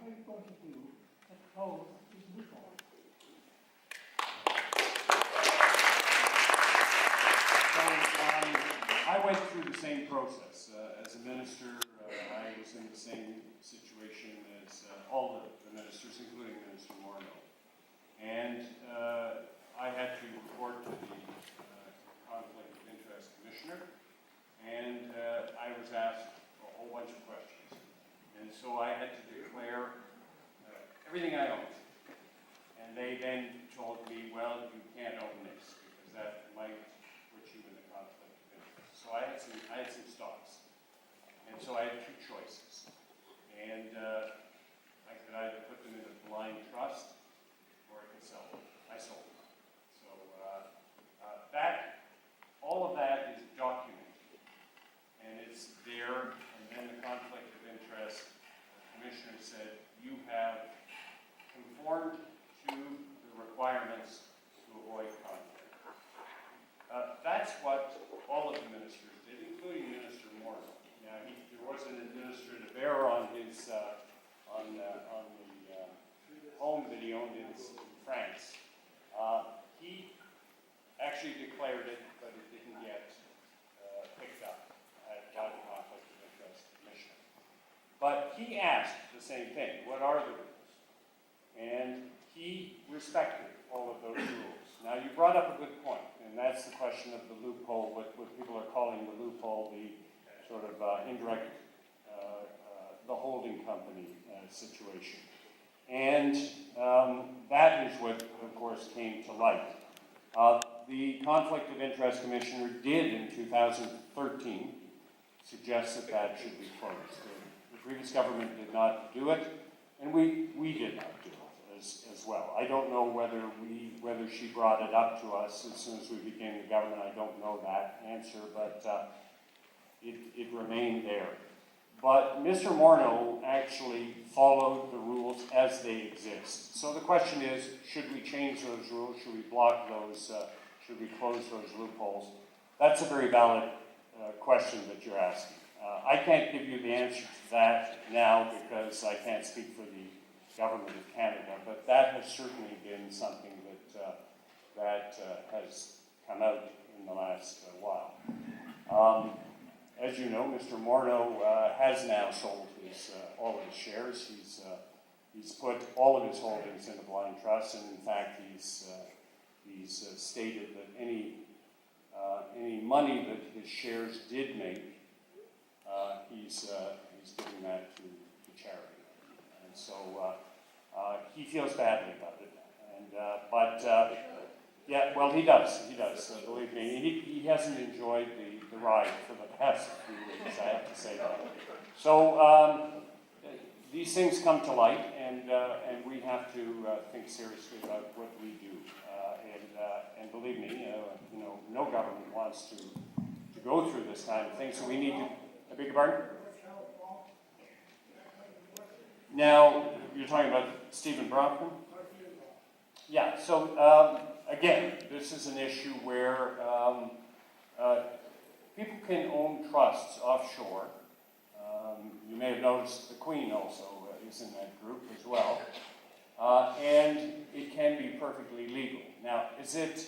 are you going to do to close these loopholes? So I went through the same process. As a minister, I was in the same situation as all the ministers, including Minister Garneau. And I had to report to the Conflict of Interest Commissioner, and I was asked a whole bunch of questions. And so I had to declare everything I owned. And they then told me, well, you can't own this, because that might put you in a conflict of interest. So I had some stocks. And so I had two choices. And I could either put them in a blind trust, or I could sell them. I sold them. So all of that is documented. And it's there, and then the Conflict of Interest Commissioner said, you have conformed to the requirements to avoid conflict. That's what all of the ministers did, including Minister Garneau. Now, there was an administrative error on his on the home that he owned in France. He actually declared it, but it didn't get picked up by the Conflict of Interest Commission. But he asked the same thing: what are the rules? And he respected all of those rules. Now, you brought up a good point, and that's the question of the loophole, what people are calling the loophole, the sort of indirect, the holding company situation. And that is what, of course, came to light. The Conflict of Interest Commissioner did, in 2013, suggest that that should be closed. The previous government did not do it, and we did not do it as well. I don't know whether she brought it up to us as soon as we became the government. I don't know that answer, but it remained there. But Mr. Garneau actually followed the rules as they exist. So the question is, should we change those rules? Should we block those? Should we close those loopholes? That's a very valid question that you're asking. I can't give you the answer to that now because I can't speak for the Government of Canada, but that has certainly been something that has come out in the last while. As you know, Mr. Garneau has now sold all of his shares. He's put all of his holdings in a blind trust, and in fact, he's stated that any money that his shares did make, he's giving that to charity. And so he feels badly about it. And yeah, well, he does. Believe me, he hasn't enjoyed the ride for the past few weeks. I have to say that. So these things come to light, and we have to think seriously about what we do. And believe me, no government wants to go through this kind of thing. So we need to. I beg your pardon? Now, you're talking about Stephen Bronfman? Yeah, so again, this is an issue where people can own trusts offshore. You may have noticed the Queen also is in that group as well. And it can be perfectly legal. Now, is it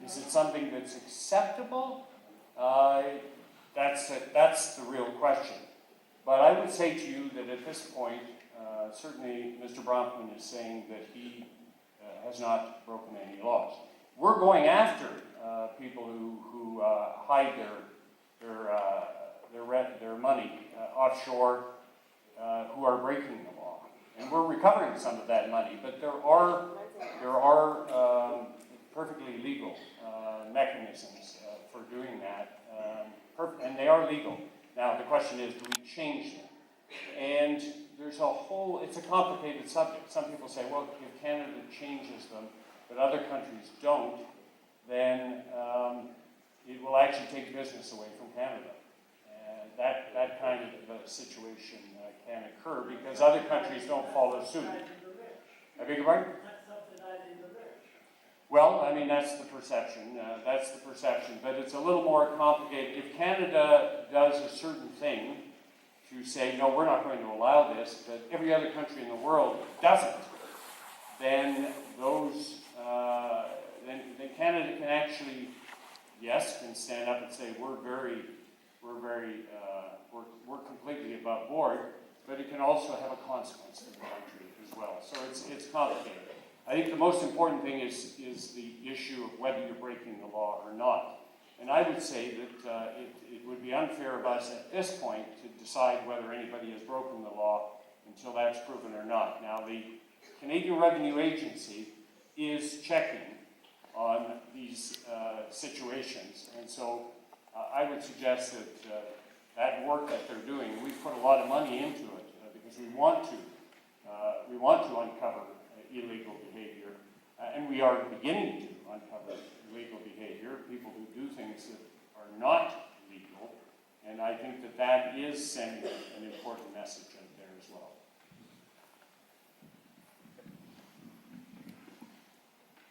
something that's acceptable? That's the real question. But I would say to you that at this point, certainly Mr. Bronfman is saying that he has not broken any laws. We're going after people who hide their money offshore, who are breaking the law, and we're recovering some of that money. But there are perfectly legal mechanisms for doing that, and they are legal. Now, the question is, do we change them? And it's a complicated subject. Some people say, well, if Canada changes them, but other countries don't, then it will actually take business away from Canada. And that kind of situation can occur because other countries don't follow suit. I beg your pardon? Well, I mean, that's the perception. But it's a little more complicated. If Canada does a certain thing to say, no, we're not going to allow this, but every other country in the world doesn't, then those, then Canada can actually, yes, can stand up and say, we're completely above board, but it can also have a consequence to the country as well. So it's complicated. I think the most important thing is the issue of whether you're breaking the law or not. And I would say that it would be unfair of us at this point to decide whether anybody has broken the law until that's proven or not. Now, the Canadian Revenue Agency is checking on these situations, and so I would suggest that that work that they're doing, we've put a lot of money into it because we want to uncover illegal behavior, and we are beginning to uncover illegal behavior, people who do things that are not legal, and I think that that is sending an important message out there as well.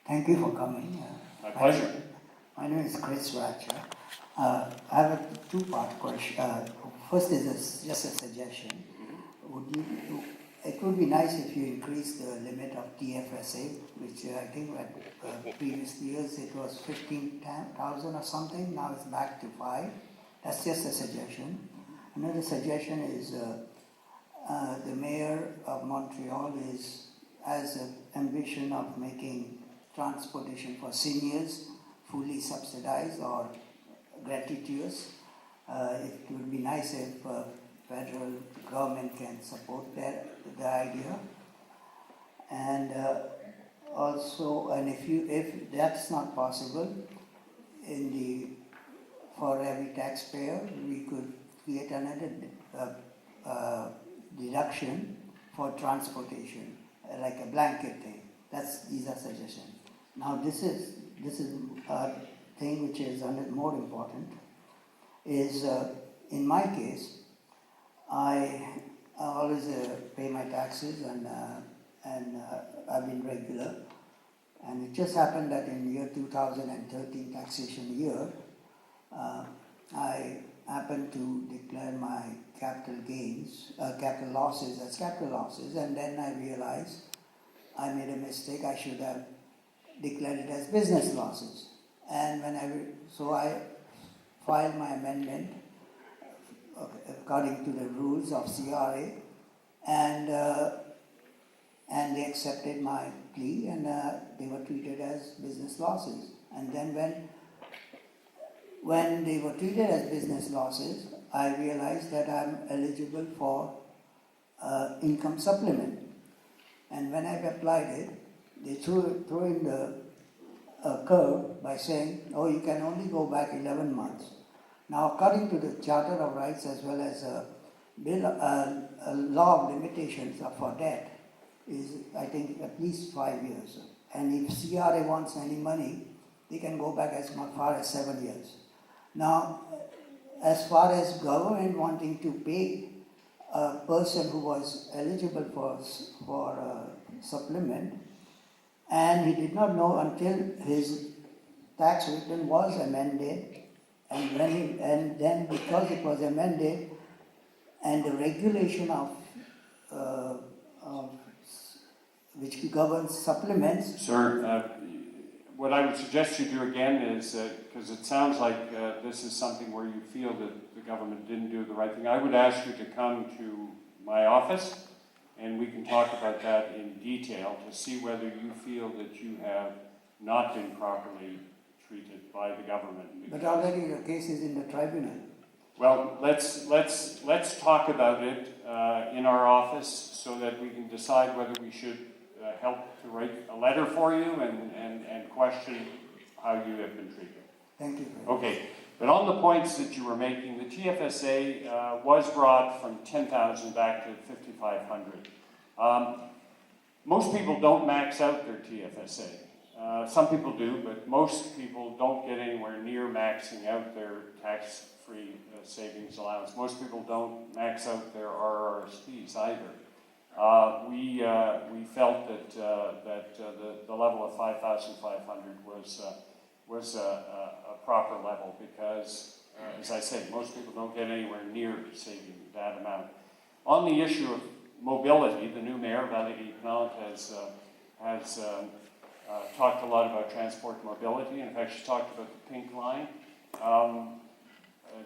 Thank you for coming. My pleasure. My name is Chris Ratcher. I have a two-part question. First is just a suggestion. It would be nice if you increase the limit of TFSA, which I think at previous years it was 15,000 or something. Now it's back to 5. That's just a suggestion. Another suggestion is the mayor of Montreal has an ambition of making transportation for seniors fully subsidized or gratuitous. It would be nice if federal government can support the idea. And also, and if that's not possible, for every taxpayer, we could create another deduction for transportation, like a blanket thing. These are suggestions. Now this is a thing which is more important, is in my case, I always pay my taxes and I've been regular. And it just happened that in year 2013 taxation year, I happened to declare my capital losses as capital losses, and then I realized I made a mistake. I should have declared it as business losses. And so I filed my amendment according to the rules of CRA, and they accepted my plea, and they were treated as business losses. And then when they were treated as business losses, I realized that I'm eligible for income supplement. And when I applied it, they threw in the curve by saying, oh, you can only go back 11 months. Now, according to the Charter of Rights as well as a law of limitations for debt, is I think at least 5 years. And if CRA wants any money, they can go back as far as 7 years. Now, as far as government wanting to pay a person who was eligible for supplement, and he did not know until his tax return was amended, and then because it was amended, and the regulation of which governs supplements. Sir, what I would suggest you do again is, because it sounds like this is something where you feel that the government didn't do the right thing, I would ask you to come to my office and we can talk about that in detail to see whether you feel that you have not been properly treated by the government. But already the case is in the tribunal. Well, let's talk about it in our office so that we can decide whether we should help to write a letter for you and question how you have been treated. Thank you. Okay, but on the points that you were making, the TFSA was brought from 10,000 back to 5,500. Most people don't max out their TFSA. Some people do, but most people don't get anywhere near maxing out their tax-free savings allowance. Most people don't max out their RRSPs either. We felt that the level of 5,500 was a proper level because, as I said, most people don't get anywhere near saving that amount. On the issue of mobility, the new mayor, Valérie Plante, has talked a lot about transport mobility. In fact, she talked about the pink line.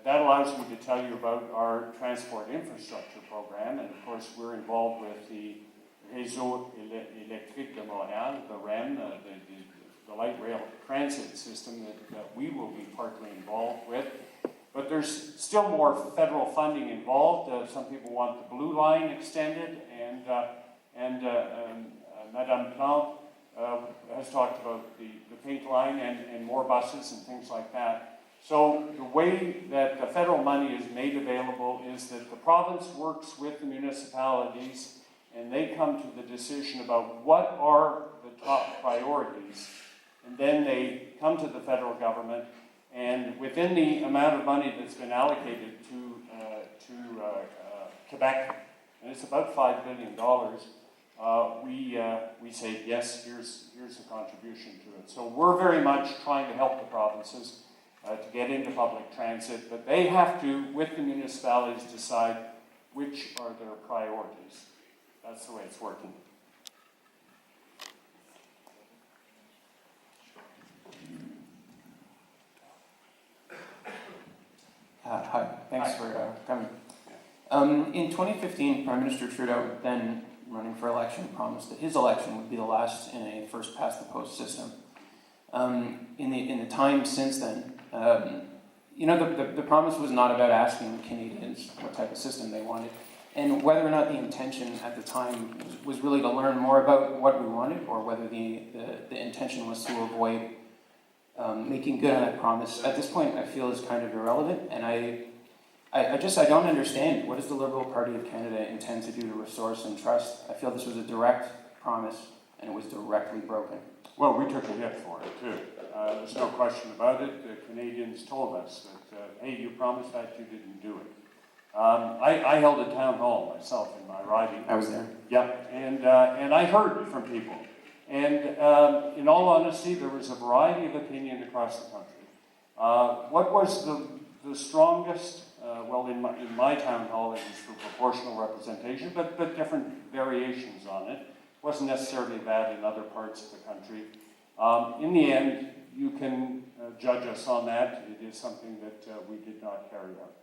That allows me to tell you about our transport infrastructure program, and of course we're involved with the Réseau Électrique de Montréal, the REM, the light rail transit system that we will be partly involved with. But there's still more federal funding involved. Some people want the blue line extended, and Madame Plante has talked about the pink line and more buses and things like that. So the way that the federal money is made available is that the province works with the municipalities and they come to the decision about what are the top priorities, and then they come to the federal government, and within the amount of money that's been allocated to Quebec, and it's about $5 billion, we say, yes, here's a contribution to it. So we're very much trying to help the provinces to get into public transit, but they have to, with the municipalities, decide which are their priorities. That's the way it's working. Hi, thanks for coming. In 2015, Prime Minister Trudeau, then running for election, promised that his election would be the last in a first-past-the-post system. In the time since then, the promise was not about asking Canadians what type of system they wanted, and whether or not the intention at the time was really to learn more about what we wanted, or whether the intention was to avoid making good on that promise. At this point, I feel is kind of irrelevant, and I don't understand. What does the Liberal Party of Canada intend to do to restore some trust? I feel this was a direct promise, and it was directly broken. Well, we took a hit for it, too. There's no question about it. The Canadians told us that, hey, you promised that, you didn't do it. I held a town hall myself in my riding. I was there. Yeah, and I heard from people. And in all honesty, there was a variety of opinion across the country. What was the strongest? Well, in my town hall, it was for proportional representation, but different variations on it. Wasn't necessarily bad in other parts of the country. In the end, you can judge us on that. It is something that we did not carry out.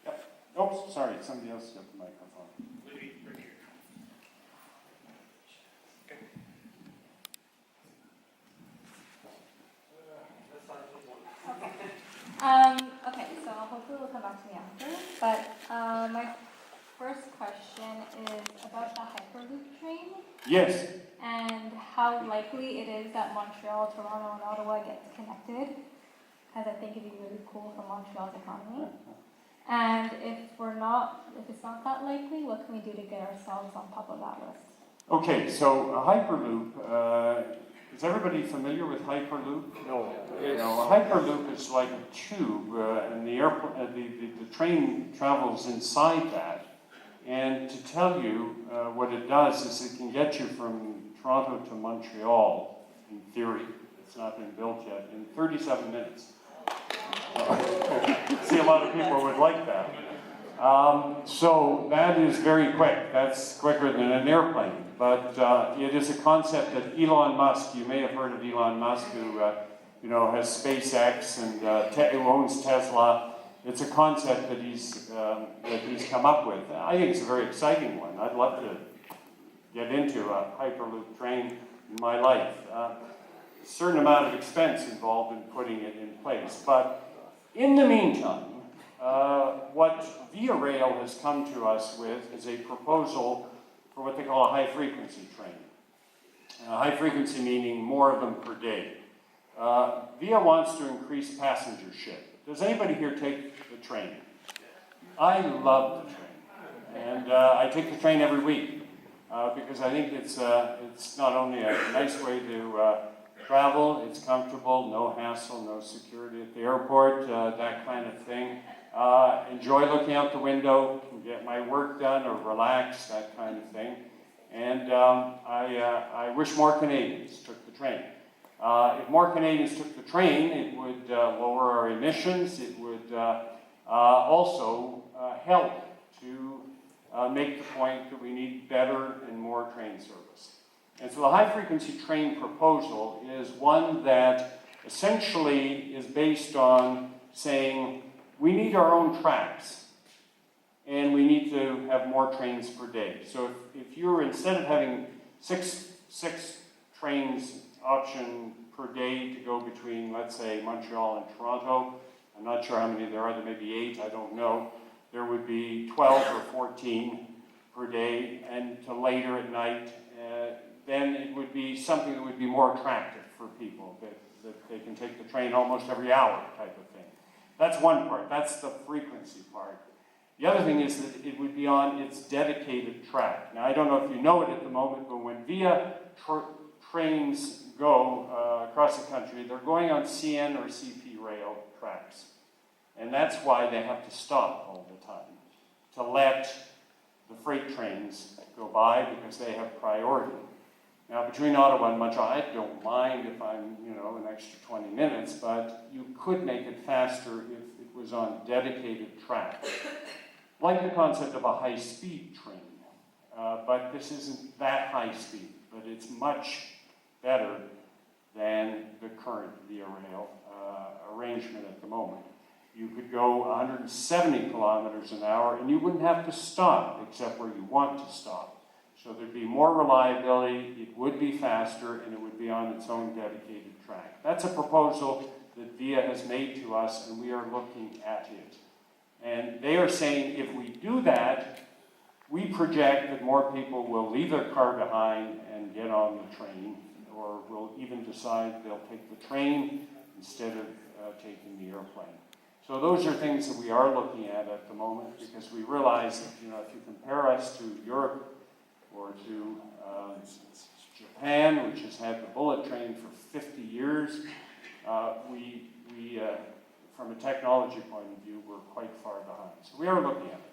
Yep. Oops, sorry, somebody else got the microphone. Libby, right here. Okay, so hopefully we'll come back to me after. But my first question is about the Hyperloop train. Yes. And how likely it is that Montreal, Toronto, and Ottawa gets connected. Because I think it'd be really cool for Montreal's economy. And if it's not that likely, what can we do to get ourselves on top of that list? Okay, so a Hyperloop, is everybody familiar with Hyperloop? No. You know, a Hyperloop is like a tube, and the train travels inside that. And to tell you what it does is it can get you from Toronto to Montreal, in theory, it's not been built yet, in 37 minutes. See, a lot of people would like that. So that is very quick. That's quicker than an airplane. But it is a concept that Elon Musk, you may have heard of Elon Musk, who has SpaceX and who owns Tesla. It's a concept that he's come up with. I think it's a very exciting one. I'd love to get into a Hyperloop train in my life. A certain amount of expense involved in putting it in place. But in the meantime, what Via Rail has come to us with is a proposal for what they call a high-frequency train. High-frequency meaning more of them per day. Via wants to increase passengership. Does anybody here take the train? I love the train. And I take the train every week because I think it's not only a nice way to travel, it's comfortable, no hassle, no security at the airport, that kind of thing. Enjoy looking out the window, can get my work done or relax, that kind of thing. And I wish more Canadians took the train. If more Canadians took the train, it would lower our emissions, it would also help to make the point that we need better and more train service. And so the high-frequency train proposal is one that essentially is based on saying we need our own tracks and we need to have more trains per day. So if you're, instead of having six trains option per day to go between, let's say, Montreal and Toronto, I'm not sure how many there are may be 8, I don't know, there would be 12 or 14 per day, and to later at night, then it would be something that would be more attractive for people, that they can take the train almost every hour type of thing. That's one part, that's the frequency part. The other thing is that it would be on its dedicated track. Now, I don't know if you know it at the moment, but when VIA trains go across the country, they're going on CN or CP rail tracks. And that's why they have to stop all the time, to let the freight trains go by because they have priority. Now, between Ottawa and Montreal, I don't mind if I'm, an extra 20 minutes, but you could make it faster if it was on dedicated tracks. Like the concept of a high-speed train, but this isn't that high speed, but it's much better than the current Via Rail arrangement at the moment. You could go 170 kilometers an hour and you wouldn't have to stop except where you want to stop. So there'd be more reliability, it would be faster, and it would be on its own dedicated track. That's a proposal that VIA has made to us, and we are looking at it. And they are saying if we do that, we project that more people will leave their car behind and get on the train, or will even decide they'll take the train instead of taking the airplane. So those are things that we are looking at the moment, because we realize that, if you compare us to Europe or to Japan, which has had the bullet train for 50 years, we from a technology point of view, we're quite far behind. So we are looking at it.